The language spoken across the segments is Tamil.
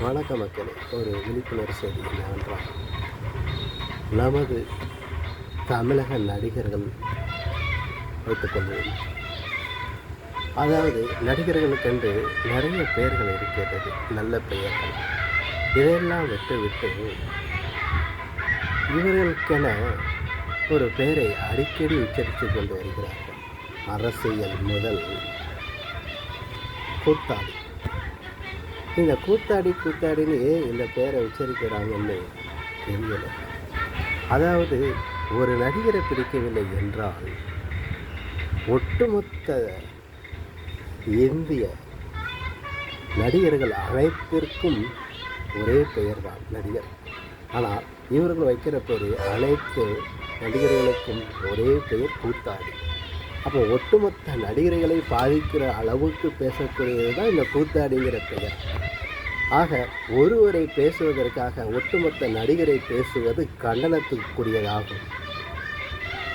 வணக்க மக்களே, ஒரு விழிப்புணர்வு செய்தி என்னவென்றால், நமது தமிழக நடிகர்கள் வைத்துக்கொள்வோம். அதாவது நடிகர்களுக்கென்று நிறைய பெயர்கள் இருக்கிறது, நல்ல பெயர்கள். இதையெல்லாம் விட்டுவிட்டு இவர்களுக்கென ஒரு பெயரை அடிக்கடி உச்சரித்து கொண்டு வருகிறார்கள். அரசியல் முதல் கூத்தாடி. இந்த கூத்தாடின்னு இந்த பெயரை உச்சரிக்கிறாங்கன்னு தெரியல. அதாவது ஒரு நடிகரை பிடிக்கவில்லை என்றால் ஒட்டுமொத்த இந்திய நடிகர்கள் அனைத்திற்கும் ஒரே பெயர் தான் நடிகர். ஆனால் இவர்கள் வைக்கிற பேர் அனைத்து நடிகர்களுக்கும் ஒரே பெயர் கூத்தாடி. அப்போ ஒட்டுமொத்த நடிகர்களை பாதிக்கிற அளவுக்கு பேசக்கூடியது தான் இந்த கூத்தாடிங்கிற பெயர். ஆக ஒருவரை பேசுவதற்காக ஒட்டுமொத்த நடிகரை பேசுவது கண்டனத்துக்குரியதாகும்.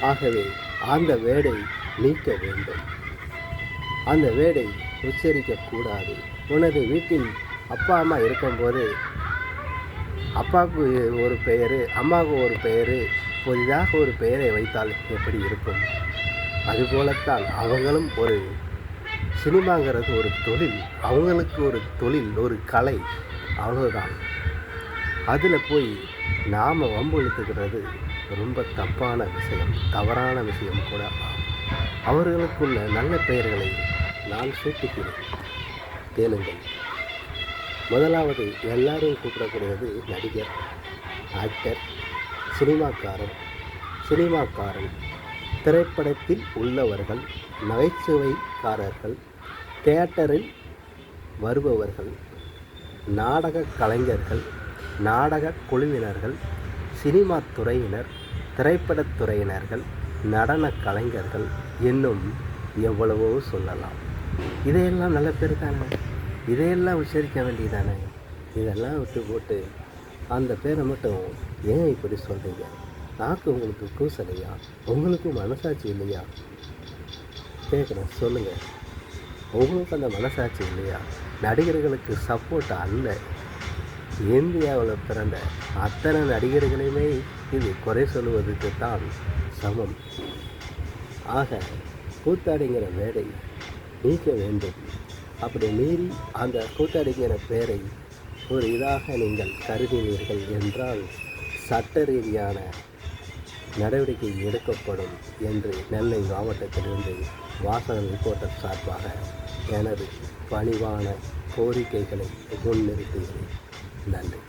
ஆகவே அந்த வேடை நீக்க வேண்டும், அந்த வேடை உச்சரிக்கக்கூடாது. உனது வீட்டில் அப்பா அம்மா இருக்கும்போது அப்பாவுக்கு ஒரு பெயர், அம்மாவுக்கு ஒரு பெயர், புதிதாக ஒரு பெயரை வைத்தால் எப்படி இருக்கும்? அதுபோலத்தான் அவங்களும் ஒரு சினிமாங்கிறது ஒரு தொழில், அவங்களுக்கு ஒரு தொழில், ஒரு கலை, அவ்வளோதான். அதில் போய் நாம் வம்பு இழுத்துக்கிறது ரொம்ப தப்பான விஷயம், தவறான விஷயம் கூட. அவர்களுக்குள்ள நல்ல பெயர்களை நான் சூட்டுகிறேன், கேளுங்கள். முதலாவது எல்லாரும் கூப்பிடக்கூடியது நடிகர், ஆக்டர், சினிமாக்காரன், திரைப்படத்தில் உள்ளவர்கள், நகைச்சுவைக்காரர்கள், தியேட்டரில் வருபவர்கள், நாடக கலைஞர்கள், நாடக குழுவினர்கள், சினிமா துறையினர், திரைப்படத் துறையினர்கள், நடன கலைஞர்கள், இன்னும் எவ்வளவோ சொல்லலாம். இதையெல்லாம் நல்ல பேர் தானே, இதையெல்லாம் உச்சரிக்க வேண்டியதானே. இதெல்லாம் விட்டு போட்டு அந்த பேரை மட்டும் ஏன் இப்படி சொல்கிறீங்க? நாக்கு உங்களுக்கு கூசலையா? உங்களுக்கும் மனசாட்சி இல்லையா? கேட்குறேன், சொல்லுங்கள். உங்களுக்கு அந்த மனசாட்சி இல்லையா? நடிகர்களுக்கு சப்போர்ட் அல்ல. இந்தியாவில் பிறந்த அத்தனை நடிகர்களையுமே இது குறை சொல்வதுக்கு தான் சமம். ஆக கூத்தாடிங்கிற வேடை நீக்க வேண்டும். அப்படி மீறி அந்த கூத்தாடிங்கிற பெயரை ஒரு இதாக நீங்கள் கருதினீர்கள் என்றால் சட்ட ரீதியான நடவடிக்கை எடுக்கப்படும் என்று நெல்லை மாவட்டத்திலிருந்து வாசகன் ரிப்போர்ட்டர் சார்பாக எனது பணிவான கோரிக்கைகளை முன்னிறுத்துகிறேன். நன்றி.